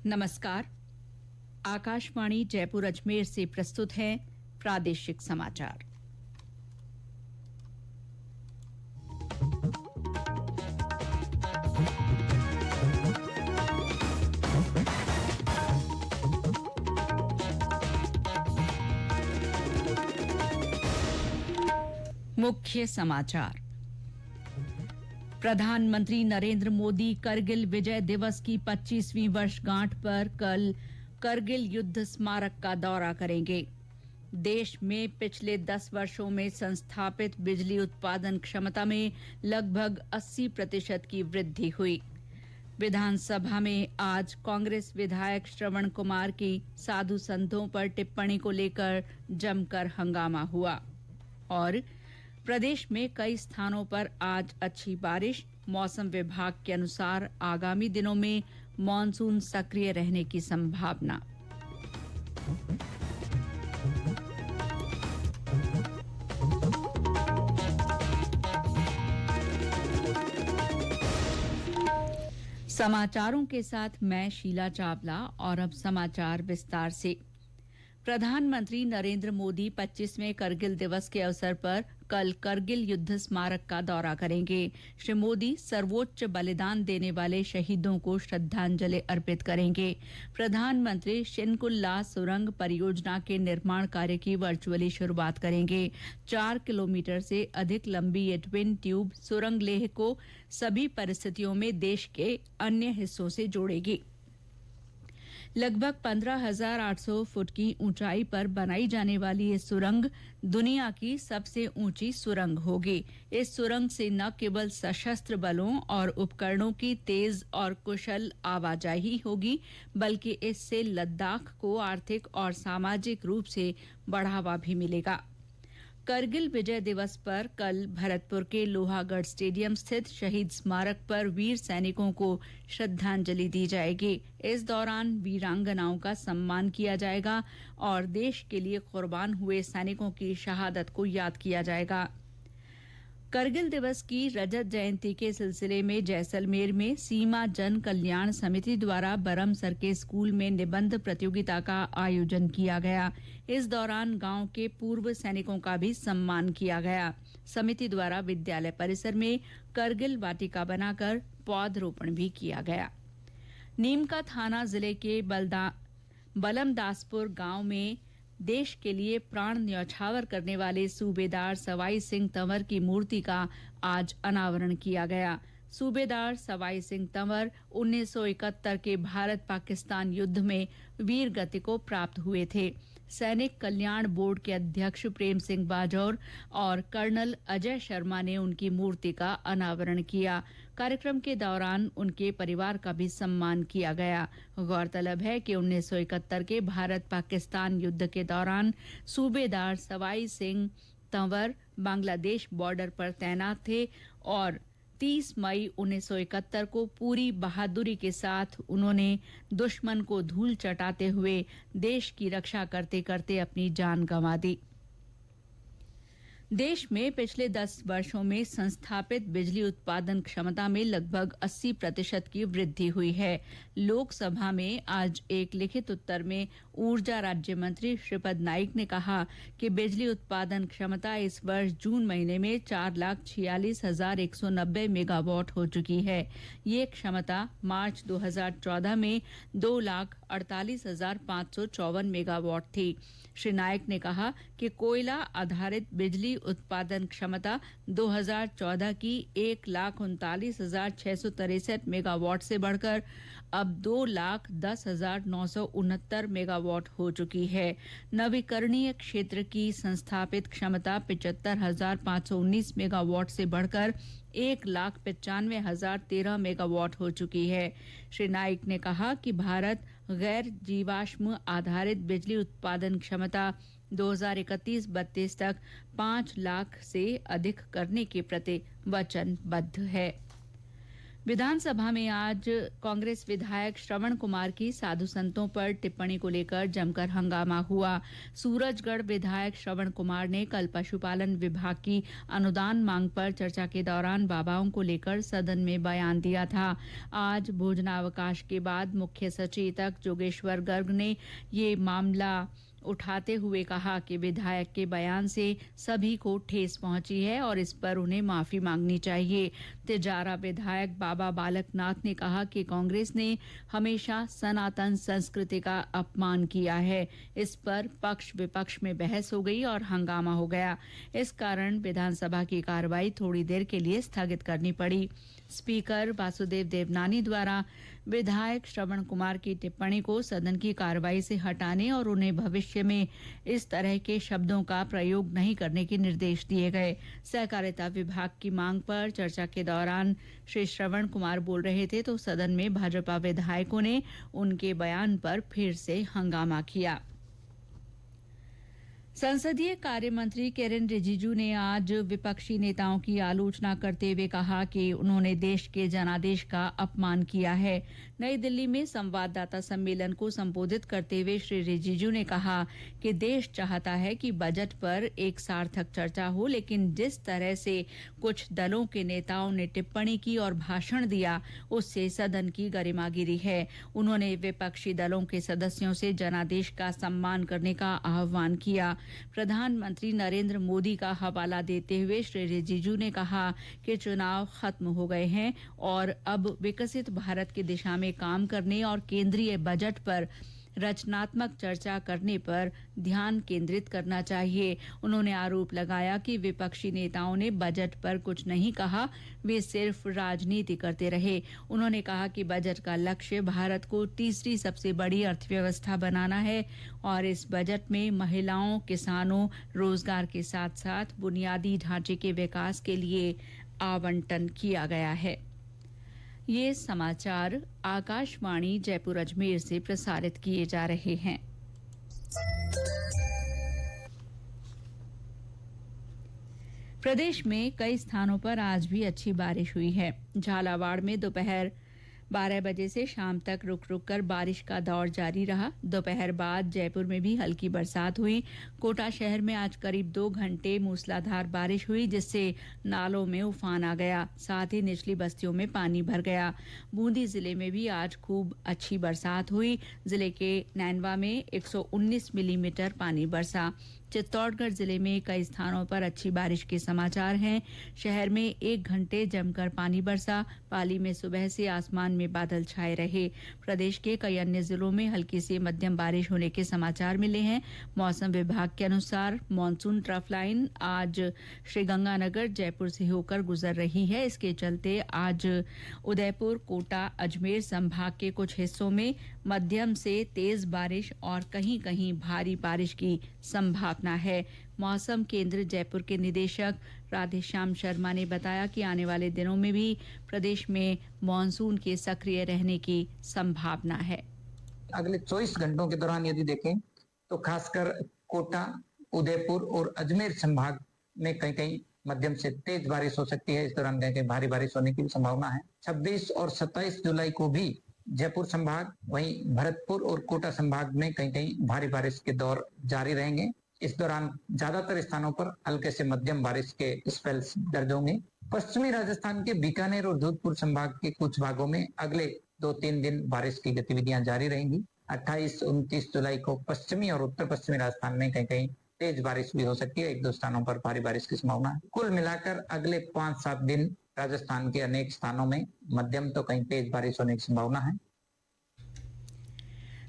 नमस्कार। आकाशवाणी जयपुर अजमेर से प्रस्तुत है प्रादेशिक समाचार। मुख्य समाचार। प्रधानमंत्री नरेंद्र मोदी करगिल विजय दिवस की 25वीं वर्षगांठ पर कल करगिल युद्ध स्मारक का दौरा करेंगे। देश में पिछले 10 वर्षों में संस्थापित बिजली उत्पादन क्षमता में लगभग 80% की वृद्धि हुई। विधानसभा में आज कांग्रेस विधायक श्रवण कुमार की साधु संतों पर टिप्पणी को लेकर जमकर हंगामा हुआ। और प्रदेश में कई स्थानों पर आज अच्छी बारिश। मौसम विभाग के अनुसार आगामी दिनों में मानसून सक्रिय रहने की संभावना। समाचारों के साथ मैं शीला चावला और अब समाचार विस्तार से। प्रधानमंत्री नरेंद्र मोदी 25वें करगिल दिवस के अवसर पर कल करगिल युद्ध स्मारक का दौरा करेंगे। श्री मोदी सर्वोच्च बलिदान देने वाले शहीदों को श्रद्धांजलि अर्पित करेंगे। प्रधानमंत्री शिनकुल्ला सुरंग परियोजना के निर्माण कार्य की वर्चुअली शुरुआत करेंगे। 4 किलोमीटर से अधिक लंबी ये ट्विन ट्यूब सुरंग लेह को सभी परिस्थितियों में देश के अन्य हिस्सों से जोड़ेगी। लगभग 15,800 फुट की ऊंचाई पर बनाई जाने वाली ये सुरंग दुनिया की सबसे ऊंची सुरंग होगी। इस सुरंग से न केवल सशस्त्र बलों और उपकरणों की तेज और कुशल आवाजाही होगी, बल्कि इससे लद्दाख को आर्थिक और सामाजिक रूप से बढ़ावा भी मिलेगा। करगिल विजय दिवस पर कल भरतपुर के लोहागढ़ स्टेडियम स्थित शहीद स्मारक पर वीर सैनिकों को श्रद्धांजलि दी जाएगी। इस दौरान वीरांगनाओं का सम्मान किया जाएगा और देश के लिए कुर्बान हुए सैनिकों की शहादत को याद किया जाएगा। करगिल दिवस की रजत जयंती के सिलसिले में जैसलमेर में सीमा जन कल्याण समिति द्वारा बरमसर के स्कूल में निबंध प्रतियोगिता का आयोजन किया गया। इस दौरान गांव के पूर्व सैनिकों का भी सम्मान किया गया। समिति द्वारा विद्यालय परिसर में करगिल वाटिका बनाकर पौधरोपण भी किया गया। नीमका थाना जिले के बलमदासपुर गांव में देश के लिए प्राण न्यौछावर करने वाले सूबेदार सवाई सिंह तंवर की मूर्ति का आज अनावरण किया गया। सूबेदार सवाई सिंह तंवर 1971 के भारत पाकिस्तान युद्ध में वीर गति को प्राप्त हुए थे। सैनिक कल्याण बोर्ड के अध्यक्ष प्रेम सिंह बाजौर और कर्नल अजय शर्मा ने उनकी मूर्ति का अनावरण किया। कार्यक्रम के दौरान उनके परिवार का भी सम्मान किया गया। गौरतलब है कि 1971 के भारत पाकिस्तान युद्ध के दौरान सूबेदार सवाई सिंह तंवर बांग्लादेश बॉर्डर पर तैनात थे और 30 मई 1971 को पूरी बहादुरी के साथ उन्होंने दुश्मन को धूल चटाते हुए देश की रक्षा करते करते अपनी जान गंवा दी। देश में पिछले 10 वर्षों में संस्थापित बिजली उत्पादन क्षमता में लगभग 80% की वृद्धि हुई है। लोकसभा में आज एक लिखित उत्तर में ऊर्जा राज्य मंत्री श्रीपद नाइक ने कहा कि बिजली उत्पादन क्षमता इस वर्ष जून महीने में 4,46,190 मेगावाट हो चुकी है। ये क्षमता मार्च 2014 में 2,48,554 मेगावाट थी। श्री नायक ने कहा कि कोयला आधारित बिजली उत्पादन क्षमता 2014 की 1,39,663 मेगावाट से बढ़कर अब 2,10,969 मेगावाट हो चुकी है। नवीकरणीय क्षेत्र की संस्थापित क्षमता 75,519 मेगावाट से बढ़कर 1,95,013 मेगावाट हो चुकी है। श्री नाइक ने कहा कि भारत गैर जीवाश्म आधारित बिजली उत्पादन क्षमता 2031-32 तक 5 लाख से अधिक करने के प्रति वचनबद्ध है। विधानसभा में आज कांग्रेस विधायक श्रवण कुमार की साधु संतों पर टिप्पणी को लेकर जमकर हंगामा हुआ। सूरजगढ़ विधायक श्रवण कुमार ने कल पशुपालन विभाग की अनुदान मांग पर चर्चा के दौरान बाबाओं को लेकर सदन में बयान दिया था। आज भोजनावकाश के बाद मुख्य सचेतक जोगेश्वर गर्ग ने ये मामला उठाते हुए कहा कि विधायक के बयान से सभी को ठेस पहुंची है और इस पर उन्हें माफी मांगनी चाहिए। तिजारा विधायक बाबा बालकनाथ ने कहा कि कांग्रेस ने हमेशा सनातन संस्कृति का अपमान किया है। इस पर पक्ष विपक्ष में बहस हो गई और हंगामा हो गया। इस कारण विधानसभा की कार्रवाई थोड़ी देर के लिए स्थगित करनी पड़ी। स्पीकर वासुदेव देवनानी द्वारा विधायक श्रवण कुमार की टिप्पणी को सदन की कार्रवाई से हटाने और उन्हें भविष्य में इस तरह के शब्दों का प्रयोग नहीं करने के निर्देश दिए गए। सहकारिता विभाग की मांग पर चर्चा के दौरान श्री श्रवण कुमार बोल रहे थे तो सदन में भाजपा विधायकों ने उनके बयान पर फिर से हंगामा किया। संसदीय कार्य मंत्री किरेन रिजिजू ने आज विपक्षी नेताओं की आलोचना करते हुए कहा कि उन्होंने देश के जनादेश का अपमान किया है। नई दिल्ली में संवाददाता सम्मेलन को संबोधित करते हुए श्री रिजिजू ने कहा कि देश चाहता है कि बजट पर एक सार्थक चर्चा हो, लेकिन जिस तरह से कुछ दलों के नेताओं ने टिप्पणी की और भाषण दिया उससे सदन की गरिमा गिरी है। उन्होंने विपक्षी दलों के सदस्यों से जनादेश का सम्मान करने का आह्वान किया। प्रधानमंत्री नरेंद्र मोदी का हवाला देते हुए श्री रिजिजू ने कहा कि चुनाव खत्म हो गए हैं और अब विकसित भारत की दिशा में काम करने और केंद्रीय बजट पर रचनात्मक चर्चा करने पर ध्यान केंद्रित करना चाहिए। उन्होंने आरोप लगाया कि विपक्षी नेताओं ने बजट पर कुछ नहीं कहा, वे सिर्फ राजनीति करते रहे। उन्होंने कहा कि बजट का लक्ष्य भारत को तीसरी सबसे बड़ी अर्थव्यवस्था बनाना है और इस बजट में महिलाओं, किसानों, रोजगार के साथ साथ बुनियादी ढांचे के विकास के लिए आवंटन किया गया है। ये समाचार आकाशवाणी जयपुर अजमेर से प्रसारित किए जा रहे हैं। प्रदेश में कई स्थानों पर आज भी अच्छी बारिश हुई है। झालावाड़ में दोपहर 12 बजे से शाम तक रुक रुक कर बारिश का दौर जारी रहा। दोपहर बाद जयपुर में भी हल्की बरसात हुई। कोटा शहर में आज करीब 2 घंटे मूसलाधार बारिश हुई, जिससे नालों में उफान आ गया, साथ ही निचली बस्तियों में पानी भर गया। बूंदी जिले में भी आज खूब अच्छी बरसात हुई। जिले के नैनवा में 119 मिलीमीटर पानी बरसा। चित्तौड़गढ़ जिले में कई स्थानों पर अच्छी बारिश के समाचार हैं। शहर में 1 घंटे जमकर पानी बरसा। पाली में सुबह से आसमान में बादल छाए रहे। प्रदेश के कई अन्य जिलों में हल्की से मध्यम बारिश होने के समाचार मिले हैं। मौसम विभाग के अनुसार मानसून ट्रफ लाइन आज श्रीगंगानगर, जयपुर से होकर गुजर रही है। इसके चलते आज उदयपुर, कोटा, अजमेर संभाग के कुछ हिस्सों में मध्यम से तेज बारिश और कहीं कहीं भारी बारिश की संभावना है। मौसम केंद्र जयपुर के निदेशक राधेश्याम शर्मा ने बताया कि आने वाले दिनों में भी प्रदेश में मानसून के सक्रिय रहने की संभावना है। अगले 24 घंटों के दौरान यदि देखें तो खासकर कोटा, उदयपुर और अजमेर संभाग में कहीं कहीं मध्यम से तेज बारिश हो सकती है। इस दौरान कहीं कहीं भारी बारिश होने की भी संभावना है। 26 और 27 जुलाई को भी जयपुर संभाग, वहीं भरतपुर और कोटा संभाग में कहीं कहीं भारी बारिश के दौर जारी रहेंगे। इस दौरान ज्यादातर स्थानों पर हल्के से मध्यम बारिश के स्पेल्स दर्ज होंगे। पश्चिमी राजस्थान के बीकानेर और जोधपुर संभाग के कुछ भागों में अगले 2-3 दिन बारिश की गतिविधियां जारी रहेंगी। 28-29 जुलाई को पश्चिमी और उत्तर पश्चिमी राजस्थान में कहीं कहीं तेज बारिश भी हो सकती है। 1-2 स्थानों पर भारी बारिश की संभावना है। कुल मिलाकर अगले 5-7 दिन राजस्थान के अनेक स्थानों में मध्यम तो कहीं तेज बारिश होने की संभावना है।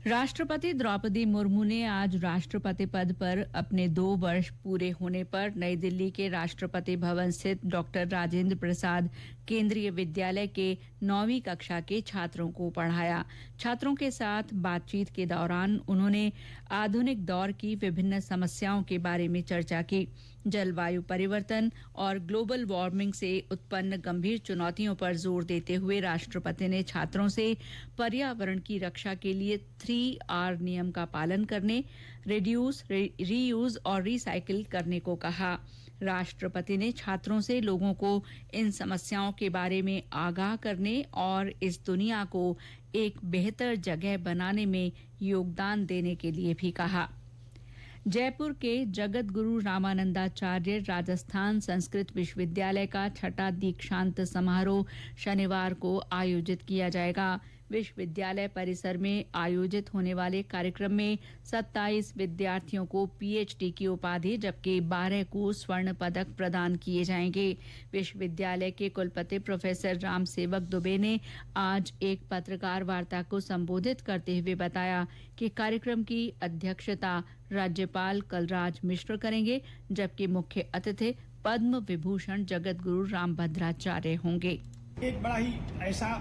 राष्ट्रपति द्रौपदी मुर्मू ने आज राष्ट्रपति पद पर अपने 2 वर्ष पूरे होने पर नई दिल्ली के राष्ट्रपति भवन स्थित डॉक्टर राजेंद्र प्रसाद केंद्रीय विद्यालय के 9वीं कक्षा के छात्रों को पढ़ाया। छात्रों के साथ बातचीत के दौरान उन्होंने आधुनिक दौर की विभिन्न समस्याओं के बारे में चर्चा की। जलवायु परिवर्तन और ग्लोबल वार्मिंग से उत्पन्न गंभीर चुनौतियों पर जोर देते हुए राष्ट्रपति ने छात्रों से पर्यावरण की रक्षा के लिए 3R नियम का पालन करने, रिड्यूस, रीयूज और रिसाइकिल करने को कहा। राष्ट्रपति ने छात्रों से लोगों को इन समस्याओं के बारे में आगाह करने और इस दुनिया को एक बेहतर जगह बनाने में योगदान देने के लिए भी कहा। जयपुर के जगत गुरु रामानंदाचार्य राजस्थान संस्कृत विश्वविद्यालय का 6ठा दीक्षांत समारोह शनिवार को आयोजित किया जाएगा। विश्वविद्यालय परिसर में आयोजित होने वाले कार्यक्रम में 27 विद्यार्थियों को पीएचडी की उपाधि जबकि 12 को स्वर्ण पदक प्रदान किए जाएंगे। विश्वविद्यालय के कुलपति प्रोफेसर राम सेवक दुबे ने आज एक पत्रकार वार्ता को संबोधित करते हुए बताया कि कार्यक्रम की अध्यक्षता राज्यपाल कलराज मिश्र करेंगे जबकि मुख्य अतिथि पद्म विभूषण जगत गुरु रामभद्राचार्य होंगे। एक बड़ा ही ऐसा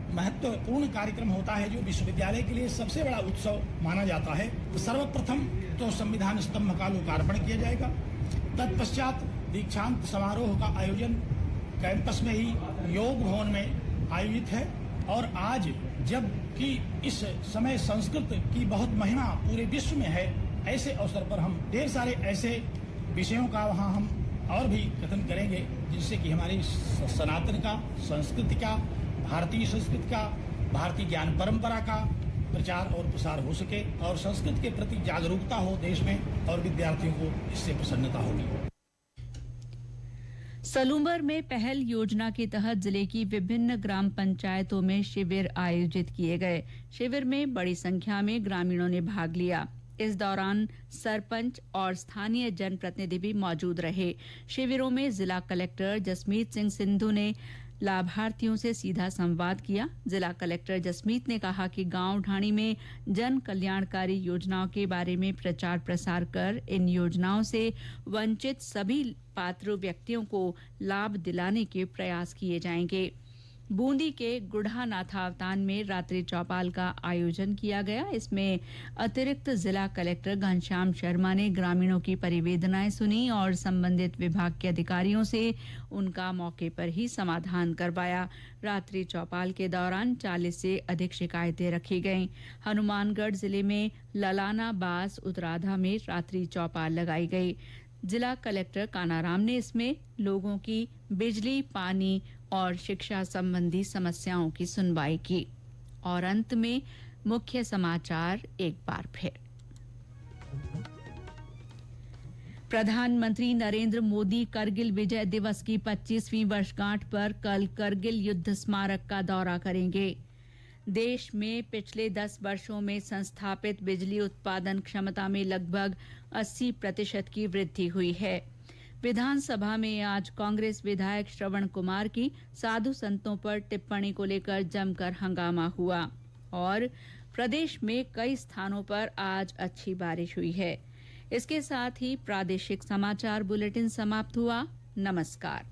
महत्वपूर्ण कार्यक्रम होता है जो विश्वविद्यालय के लिए सबसे बड़ा उत्सव माना जाता है। तो सर्वप्रथम तो संविधान स्तंभ का लोकार्पण किया जाएगा। तत्पश्चात दीक्षांत समारोह का आयोजन कैंपस में ही योग भवन में आयोजित है। और आज जबकि इस समय संस्कृत की बहुत महिमा पूरे विश्व में है, ऐसे अवसर पर हम ढेर सारे ऐसे विषयों का वहाँ हम और भी कथन करेंगे जिससे कि हमारी सनातन का, संस्कृति का, भारतीय संस्कृति का, भारतीय ज्ञान परंपरा का प्रचार और प्रसार हो सके और संस्कृत के प्रति जागरूकता हो देश में और विद्यार्थियों को इससे प्रसन्नता होगी। सलूंबर में पहल योजना के तहत जिले की विभिन्न ग्राम पंचायतों में शिविर आयोजित किए गए। शिविर में बड़ी संख्या में ग्रामीणों ने भाग लिया। इस दौरान सरपंच और स्थानीय जनप्रतिनिधि भी मौजूद रहे। शिविरों में जिला कलेक्टर जसमीत सिंह सिंधु ने लाभार्थियों से सीधा संवाद किया। जिला कलेक्टर जसमीत ने कहा कि गांव ढाणी में जन कल्याणकारी योजनाओं के बारे में प्रचार प्रसार कर इन योजनाओं से वंचित सभी पात्र व्यक्तियों को लाभ दिलाने के प्रयास किए जाएंगे। बूंदी के गुढ़ा नाथावतान में रात्रि चौपाल का आयोजन किया गया। इसमें अतिरिक्त जिला कलेक्टर घनश्याम शर्मा ने ग्रामीणों की परिवेदनाएं सुनी और संबंधित विभाग के अधिकारियों से उनका मौके पर ही समाधान करवाया। रात्रि चौपाल के दौरान 40 से अधिक शिकायतें रखी गईं। हनुमानगढ़ जिले में ललाना बास उतराधा में रात्रि चौपाल लगाई गई। जिला कलेक्टर कानाराम ने इसमें लोगों की बिजली, पानी और शिक्षा संबंधी समस्याओं की सुनवाई की। और अंत में मुख्य समाचार एक बार फिर। प्रधानमंत्री नरेंद्र मोदी करगिल विजय दिवस की 25वीं वर्षगांठ पर कल करगिल युद्ध स्मारक का दौरा करेंगे। देश में पिछले 10 वर्षों में संस्थापित बिजली उत्पादन क्षमता में लगभग 80% की वृद्धि हुई है। विधानसभा में आज कांग्रेस विधायक श्रवण कुमार की साधु संतों पर टिप्पणी को लेकर जमकर हंगामा हुआ। और प्रदेश में कई स्थानों पर आज अच्छी बारिश हुई है। इसके साथ ही प्रादेशिक समाचार बुलेटिन समाप्त हुआ। नमस्कार।